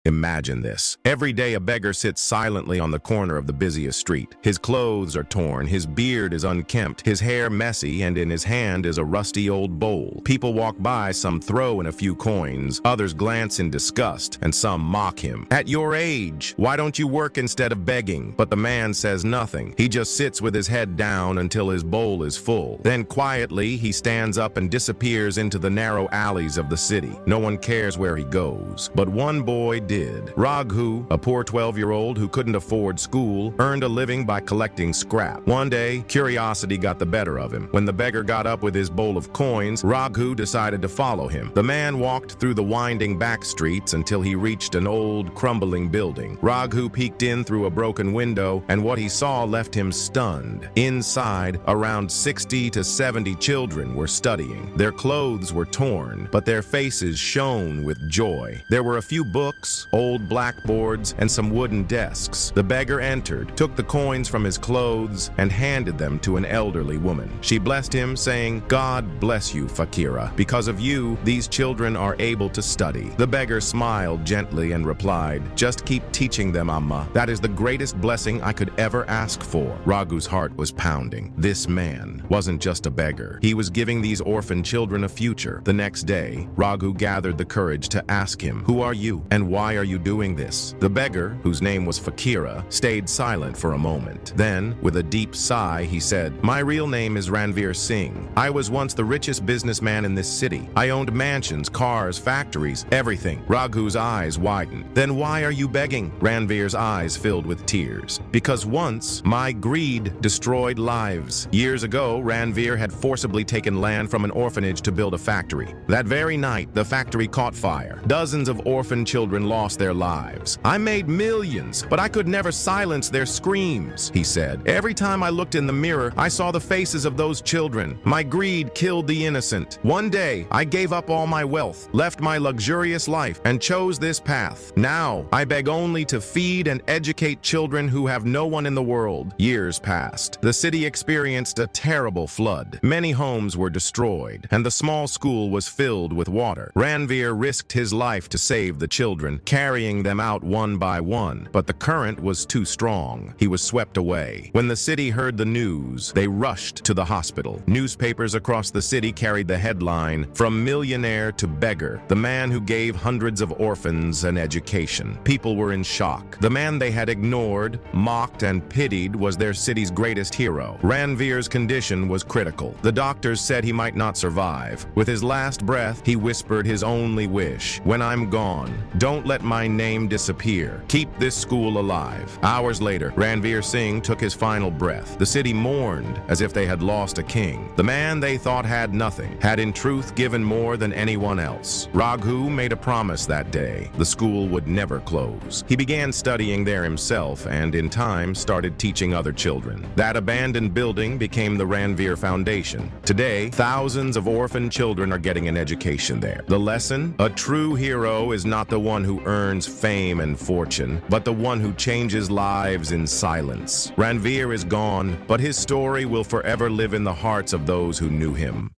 Imagine this. Every day a beggar sits silently on the corner of the busiest street. His clothes are torn, his beard is unkempt, his hair messy, and in his hand is a rusty old bowl. People walk by, some throw in a few coins, others glance in disgust, and some mock him. "At your age, why don't you work instead of begging?" But the man says nothing. He just sits with his head down until his bowl is full. Then quietly, he stands up and disappears into the narrow alleys of the city. No one cares where he goes. But one boy did. Raghu, a poor 12-year-old who couldn't afford school, earned a living by collecting scrap. One day, curiosity got the better of him. When the beggar got up with his bowl of coins, Raghu decided to follow him. The man walked through the winding back streets until he reached an old, crumbling building. Raghu peeked in through a broken window, and what he saw left him stunned. Inside, around 60 to 70 children were studying. Their clothes were torn, but their faces shone with joy. There were a few books, old blackboards, and some wooden desks. The beggar entered, took the coins from his clothes, and handed them to an elderly woman. She blessed him, saying, "God bless you, Fakira. Because of you, these children are able to study." The beggar smiled gently and replied, "Just keep teaching them, Amma. That is the greatest blessing I could ever ask for." Raghu's heart was pounding. This man wasn't just a beggar. He was giving these orphan children a future. The next day, Raghu gathered the courage to ask him, "Who are you, and why are you doing this?" The beggar, whose name was Fakira, stayed silent for a moment. Then, with a deep sigh, he said, "My real name is Ranveer Singh. I was once the richest businessman in this city. I owned mansions, cars, factories, everything." Raghu's eyes widened. "Then why are you begging?" Ranveer's eyes filled with tears. "Because once, my greed destroyed lives. Years ago, Ranveer had forcibly taken land from an orphanage to build a factory. That very night, the factory caught fire. Dozens of orphan children lost their lives. I made millions, but I could never silence their screams," he said. "Every time I looked in the mirror, I saw the faces of those children. My greed killed the innocent. One day, I gave up all my wealth, left my luxurious life, and chose this path. Now, I beg only to feed and educate children who have no one in the world." Years passed. The city experienced a terrible flood. Many homes were destroyed, and the small school was filled with water. Ranveer risked his life to save the children, carrying them out one by one, but the current was too strong. He was swept away. When the city heard the news, they rushed to the hospital. Newspapers across the city carried the headline, "From millionaire to beggar, the man who gave hundreds of orphans an education." People were in shock. The man they had ignored, mocked, and pitied was their city's greatest hero. Ranveer's condition was critical. The doctors said he might not survive. With his last breath, he whispered his only wish, "When I'm gone, don't let my name disappear. Keep this school alive." Hours later, Ranveer Singh took his final breath. The city mourned as if they had lost a king. The man they thought had nothing had in truth given more than anyone else. Raghu made a promise that day. The school would never close. He began studying there himself and in time started teaching other children. That abandoned building became the Ranveer Foundation. Today, thousands of orphan children are getting an education there. The lesson? A true hero is not the one who earns fame and fortune, but the one who changes lives in silence. Ranveer is gone, but his story will forever live in the hearts of those who knew him.